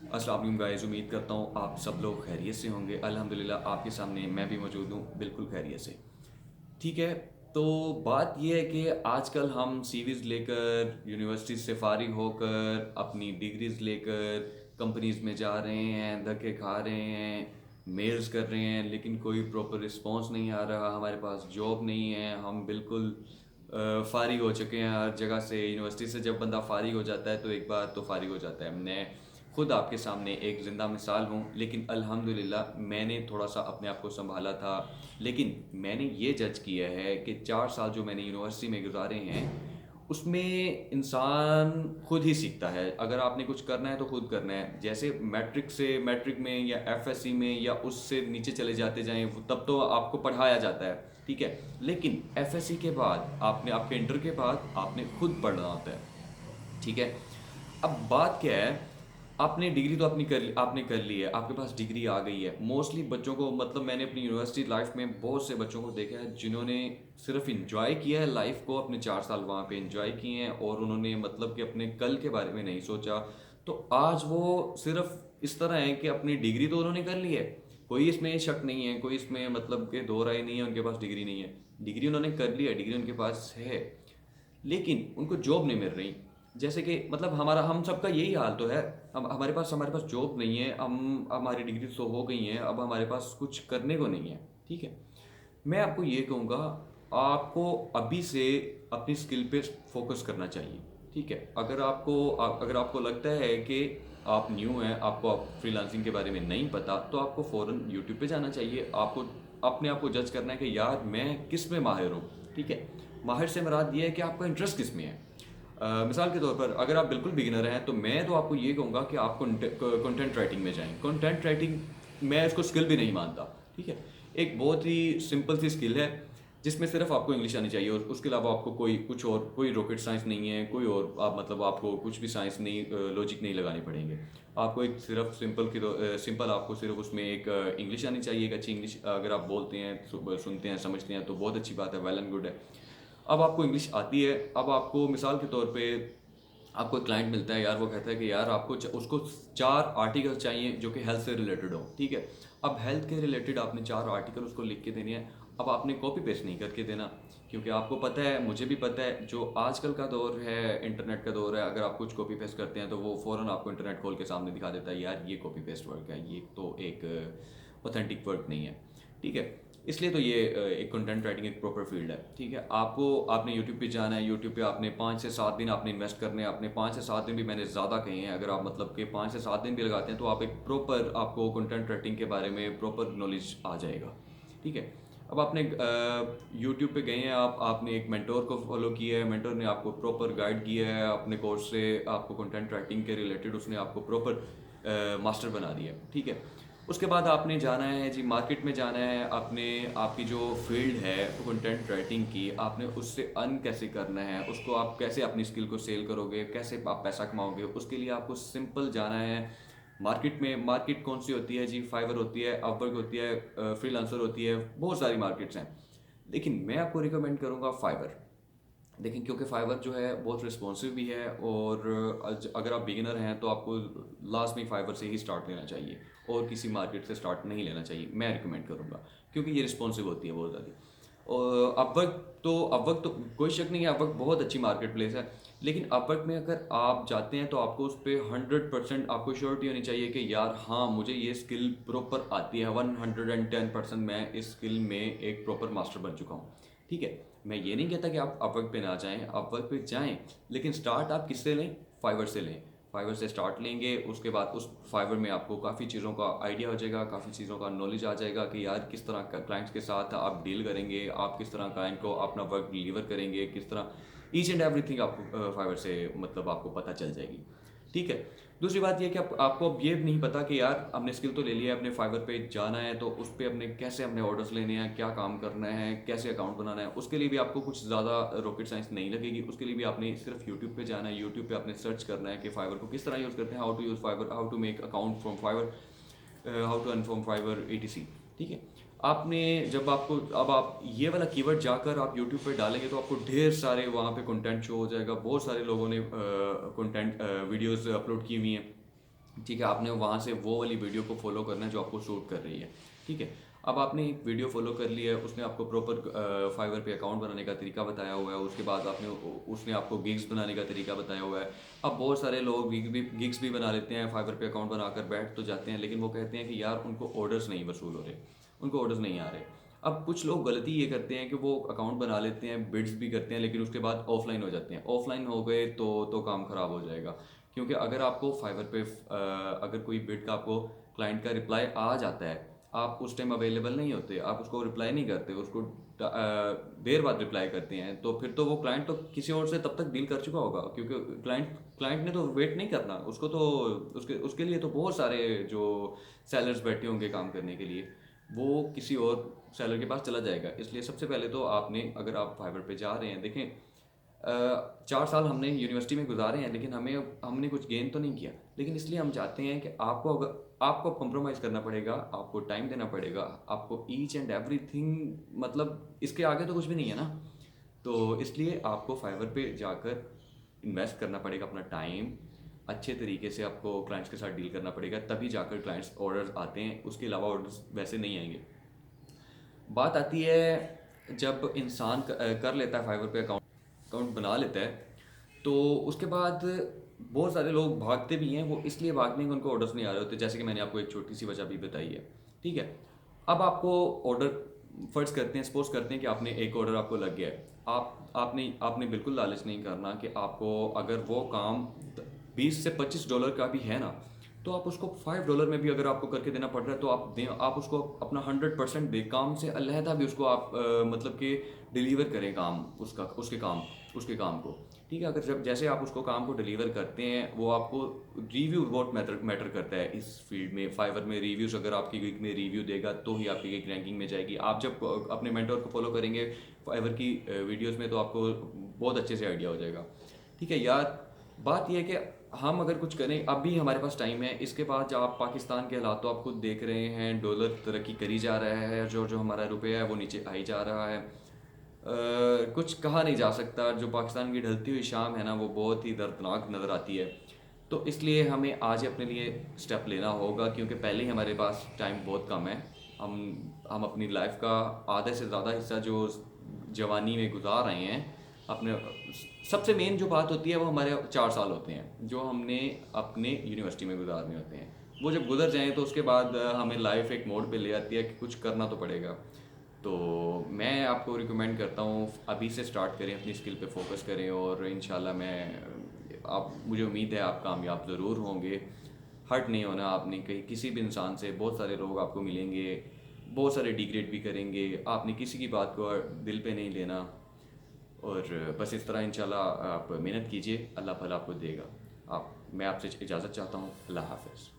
अस्सलाम वालेकुम गाइस, उम्मीद करता हूँ आप सब लोग खैरियत से होंगे। अल्हम्दुलिल्लाह आपके सामने मैं भी मौजूद हूँ, बिल्कुल खैरियत से। ठीक है, तो बात ये है कि आजकल हम सीवीज़ लेकर, यूनिवर्सिटी से फ़ारिग होकर, अपनी डिग्रीज़ लेकर कंपनीज़ में जा रहे हैं, धक्के खा रहे हैं, मेल्स कर रहे हैं, लेकिन कोई प्रॉपर रिस्पॉन्स नहीं आ रहा, हमारे पास जॉब नहीं है, हम बिल्कुल फ़ारिग हो चुके हैं हर जगह से। यूनिवर्सिटी से जब बंदा फ़ारिग हो जाता है तो एक बार तो फ़ारिग हो जाता है। मैं खुद आपके सामने एक ज़िंदा मिसाल हूँ, लेकिन अल्हम्दुलिल्लाह मैंने थोड़ा सा अपने आप को संभाला था। लेकिन मैंने ये जज किया है कि 4 साल जो मैंने यूनिवर्सिटी में गुजारे हैं, उसमें इंसान खुद ही सीखता है। अगर आपने कुछ करना है तो खुद करना है। जैसे मैट्रिक में या एफएससी में या उससे नीचे चले जाते जाएं, तब तो आपको पढ़ाया जाता है, ठीक है। लेकिन एफएससी के बाद आपने, आपके इंटर के बाद आपने खुद पढ़ना होता है, ठीक है। अब बात क्या है, आपने डिग्री तो आपने कर ली है, आपके पास डिग्री आ गई है। मोस्टली बच्चों को, मतलब मैंने अपनी यूनिवर्सिटी लाइफ में बहुत से बच्चों को देखा है जिन्होंने सिर्फ इंजॉय किया है लाइफ को, अपने 4 साल वहाँ पे इंजॉय किए हैं और उन्होंने मतलब कि अपने कल के बारे में नहीं सोचा। तो आज वो सिर्फ इस तरह है कि अपनी डिग्री तो उन्होंने कर ली है, कोई इसमें शक नहीं है, कोई इसमें मतलब कि दो राय नहीं है, उनके पास डिग्री नहीं है। डिग्री उन्होंने कर ली है, डिग्री उनके पास है, लेकिन उनको जॉब नहीं मिल रही। जैसे कि मतलब हमारा, हम सबका यही हाल तो है। हम हमारे पास जॉब नहीं है, हम हमारी डिग्री तो हो गई है, अब हमारे पास कुछ करने को नहीं है, ठीक है। मैं आपको ये कहूँगा, आपको अभी से अपनी स्किल पे फोकस करना चाहिए, ठीक है। अगर आपको लगता है कि आप न्यू हैं, आपको फ्रीलांसिंग के बारे में नहीं पता, तो आपको फ़ौरन यूट्यूब पे जाना चाहिए। आपको अपने आप को जज करना है कि यार मैं किस में माहिर हूँ, ठीक है। माहिर से मुराद ये है कि आपका इंटरेस्ट किस में है। मिसाल के तौर पर अगर आप बिल्कुल बिगिनर हैं तो मैं तो आपको ये कहूँगा कि आप कंटेंट राइटिंग में जाएं। कंटेंट राइटिंग, मैं इसको स्किल भी नहीं मानता, ठीक है। एक बहुत ही सिंपल सी स्किल है जिसमें सिर्फ आपको इंग्लिश आनी चाहिए, और उसके अलावा आपको कोई रॉकेट साइंस नहीं है, कोई और आप मतलब आपको कुछ भी साइंस नहीं, लॉजिक नहीं लगाने पड़ेंगे। आपको एक सिर्फ सिंपल आपको सिर्फ उसमें एक इंग्लिश आनी चाहिए, एक अच्छी इंग्लिश। अगर आप बोलते हैं, सुनते हैं, समझते हैं तो बहुत अच्छी बात है, वेल एंड गुड है। अब आपको इंग्लिश आती है, अब आपको मिसाल के तौर पे आपको एक क्लाइंट मिलता है यार, वो कहता है कि यार उसको 4 आर्टिकल चाहिए जो कि हेल्थ से रिलेटेड हो, ठीक है। अब हेल्थ के रिलेटेड आपने 4 आर्टिकल उसको लिख के देने हैं। अब आपने कॉपी पेस्ट नहीं करके देना, क्योंकि आपको पता है, मुझे भी पता है, जो आजकल का दौर है, इंटरनेट का दौर है, अगर आप कुछ कॉपी पेस्ट करते हैं तो वो फ़ौरन आपको इंटरनेट खोल के सामने दिखा देता है, यार ये कॉपी पेस्ट वर्क है, ये तो एक ऑथेंटिक वर्क नहीं है, ठीक है। इसलिए तो ये एक कंटेंट राइटिंग एक प्रॉपर फील्ड है, ठीक है। आपने यूट्यूब पे जाना है, यूट्यूब पे आपने 5 से 7 दिन आपने इन्वेस्ट करने हैं। आपने 5 से 7 दिन भी मैंने ज़्यादा कहे हैं, अगर आप मतलब कि 5 से 7 दिन भी लगाते हैं तो आप एक प्रॉपर, आपको कंटेंट राइटिंग के बारे में प्रॉपर नॉलेज आ जाएगा, ठीक है। अब आपने यूट्यूब पे गए हैं, आपने एक मेंटोर को फॉलो किया है, मेंटोर ने आपको प्रॉपर गाइड किया है अपने कोर्स से, आपको कंटेंट राइटिंग के रिलेटेड उसने आपको प्रॉपर मास्टर बना दिया है, ठीक है। उसके बाद आपने जाना है जी, मार्केट में जाना है, अपने आपकी जो फील्ड है कंटेंट राइटिंग की, आपने उससे अर्न कैसे करना है, उसको आप कैसे अपनी स्किल को सेल करोगे, कैसे आप पैसा कमाओगे, उसके लिए आपको सिंपल जाना है मार्केट में। मार्केट कौन सी होती है जी? फाइवर होती है, अपवर्क होती है, फ्रीलांसर होती है, बहुत सारी मार्केट्स हैं। लेकिन मैं आपको रिकमेंड करूँगा फाइवर। लेकिन क्योंकि फाइवर जो है बहुत रिस्पॉन्सिव भी है, और अगर आप बिगिनर हैं तो आपको लास्ट में फाइवर से ही स्टार्ट लेना चाहिए, और किसी मार्केट से स्टार्ट नहीं लेना चाहिए, मैं रिकमेंड करूँगा, क्योंकि ये रिस्पॉन्सिव होती है बहुत ज़्यादा। और अपवर्क तो कोई शक नहीं है, अपवर्क बहुत अच्छी मार्केट प्लेस है। लेकिन अपवर्क में अगर आप जाते हैं तो आपको उस पर 100% आपको श्योरिटी होनी चाहिए कि यार हाँ, मुझे ये स्किल प्रॉपर आती है, 110% मैं इस स्किल में एक प्रॉपर मास्टर बन चुका हूँ, ठीक है। मैं ये नहीं कहता कि आप अपवर्क पे ना जाएं, अपवर्क पे जाएं, लेकिन स्टार्ट आप किससे लें? फाइवर से लें। फाइवर से स्टार्ट लेंगे, उसके बाद उस फाइवर में आपको काफ़ी चीज़ों का आइडिया हो जाएगा, काफ़ी चीज़ों का नॉलेज आ जाएगा कि यार किस तरह का क्लाइंट्स के साथ आप डील करेंगे, आप किस तरह क्लाइंट को अपना वर्क डिलीवर करेंगे, किस तरह ईच एंड एवरीथिंग आपको फाइवर से मतलब आपको पता चल जाएगी, ठीक है। दूसरी बात यह कि आपको अब ये नहीं पता कि यार हमने स्किल तो ले लिया है, अपने फाइवर पे जाना है तो उस पर अपने ऑर्डर्स लेने हैं, क्या काम करना है, कैसे अकाउंट बनाना है, उसके लिए भी आपको कुछ ज़्यादा रॉकेट साइंस नहीं लगेगी। उसके लिए भी आपने सिर्फ यूट्यूब पे जाना है, यूट्यूब पे आपने सर्च करना है कि फाइवर को किस तरह यूज़ करते हैं, how to use Fiverr, how to make account from Fiverr, how to earn from Fiverr, etc, ठीक है। आपने जब आपको अब आप ये वाला कीवर्ड जाकर आप यूट्यूब पे डालेंगे तो आपको ढेर सारे वहाँ पे कंटेंट शो हो जाएगा। बहुत सारे लोगों ने कंटेंट वीडियोस अपलोड की हुई हैं, ठीक है, आपने वहाँ से वो वाली वीडियो को फॉलो करना है जो आपको शूट कर रही है। ठीक है, अब आपने एक वीडियो फॉलो कर लिया है, उसने आपको प्रॉपर फाइवर पे अकाउंट बनाने का तरीका बताया हुआ है, उसके बाद उसने आपको गिग्स बनाने का तरीका बताया हुआ है। अब बहुत सारे लोग गिग्स भी बना लेते हैं, फाइवर पे अकाउंट बनाकर बैठ तो जाते हैं, लेकिन वो कहते हैं कि यार उनको ऑर्डर्स नहीं वसूल हो रहे, उनको ऑर्डर्स नहीं आ रहे। अब कुछ लोग गलती ये करते हैं कि वो अकाउंट बना लेते हैं, बिड्स भी करते हैं, लेकिन उसके बाद ऑफलाइन हो जाते हैं। ऑफलाइन हो गए तो काम ख़राब हो जाएगा, क्योंकि अगर आपको फाइवर पे अगर कोई बिड का आपको क्लाइंट का रिप्लाई आ जाता है, आप उस टाइम अवेलेबल नहीं होते, आप उसको रिप्लाई नहीं करते, उसको देर बाद रिप्लाई करते हैं, तो फिर तो वो क्लाइंट तो किसी और से तब तक डील कर चुका होगा, क्योंकि क्लाइंट ने तो वेट नहीं करना, उसको तो उसके उसके लिए तो बहुत सारे जो सेलर्स बैठे होंगे काम करने के लिए, वो किसी और सेलर के पास चला जाएगा। इसलिए सबसे पहले तो आपने, अगर आप फाइवर पे जा रहे हैं, देखें 4 साल हमने यूनिवर्सिटी में गुजारे हैं, लेकिन हमने कुछ गेन तो नहीं किया, लेकिन इसलिए हम चाहते हैं कि आपको कंप्रोमाइज़ करना पड़ेगा, आपको टाइम देना पड़ेगा, आपको ईच एंड एवरीथिंग, मतलब इसके आगे तो कुछ भी नहीं है ना। तो इसलिए आपको फाइवर पे जाकर इन्वेस्ट करना पड़ेगा अपना टाइम, अच्छे तरीके से आपको क्लाइंट्स के साथ डील करना पड़ेगा, तभी जाकर क्लाइंट्स ऑर्डर्स आते हैं, उसके अलावा ऑर्डर्स वैसे नहीं आएंगे। बात आती है जब इंसान कर लेता है फाइवर पे अकाउंट बना लेता है, तो उसके बाद बहुत सारे लोग भागते भी हैं, वो इसलिए भागते हैं कि उनको ऑर्डर्स नहीं आ रहे होते, जैसे कि मैंने आपको एक छोटी सी वजह भी बताई है। ठीक है, अब आपको ऑर्डर, फर्ज करते हैं, सपोज करते हैं कि आपने एक ऑर्डर आपको लग गया है, आपने बिल्कुल लालच नहीं करना कि आपको, अगर वो काम 20 से 25 डॉलर का भी है ना, तो आप उसको $5 में भी अगर आपको करके देना पड़ रहा है तो आप दें, आप उसको अपना 100% दें, काम से अलहदा भी उसको आप मतलब कि डिलीवर करें काम, उसके काम को। ठीक है, अगर जब जैसे आप उसको काम को डिलीवर करते हैं, वो आपको रिव्यू बहुत मैटर करता है इस फील्ड में। फाइवर में रिव्यूज़, अगर आपकी गिग में रिव्यू देगा तो ही आपकी गिग रैंकिंग में जाएगी। आप जब अपने मेंटोर को फॉलो करेंगे फाइवर की वीडियोज़ में, तो आपको बहुत अच्छे से आइडिया हो जाएगा। ठीक है यार, बात यह है कि हम अगर कुछ करें, अभी हमारे पास टाइम है, इसके बाद जब आप पाकिस्तान के हालात तो आप खुद देख रहे हैं, डॉलर तरक्की करी जा रहा है, जो जो हमारा रुपया है वो नीचे आई जा रहा है। कुछ कहा नहीं जा सकता, जो पाकिस्तान की ढलती हुई शाम है ना, वो बहुत ही दर्दनाक नज़र आती है। तो इसलिए हमें आज अपने लिए स्टेप लेना होगा, क्योंकि पहले ही हमारे पास टाइम बहुत कम है। हम अपनी लाइफ का आधे से ज़्यादा हिस्सा जो जवानी में गुजार रहे हैं अपने, सबसे मेन जो बात होती है वो हमारे 4 साल होते हैं जो हमने अपने यूनिवर्सिटी में गुजारने होते हैं। वो जब गुजर जाएं तो उसके बाद हमें लाइफ एक मोड़ पे ले आती है कि कुछ करना तो पड़ेगा। तो मैं आपको रिकमेंड करता हूँ अभी से स्टार्ट करें, अपनी स्किल पे फोकस करें, और इंशाल्लाह आप, मुझे उम्मीद है आप कामयाब ज़रूर होंगे। हर्ट नहीं होना आपने कहीं किसी भी इंसान से, बहुत सारे लोग आपको मिलेंगे, बहुत सारे डिग्रेड भी करेंगे, आपने किसी की बात को दिल पे नहीं लेना, और बस इस तरह इंशाल्लाह आप मेहनत कीजिए, अल्लाह भला आपको देगा। मैं आपसे इजाज़त चाहता हूँ। अल्लाह हाफ़िज़।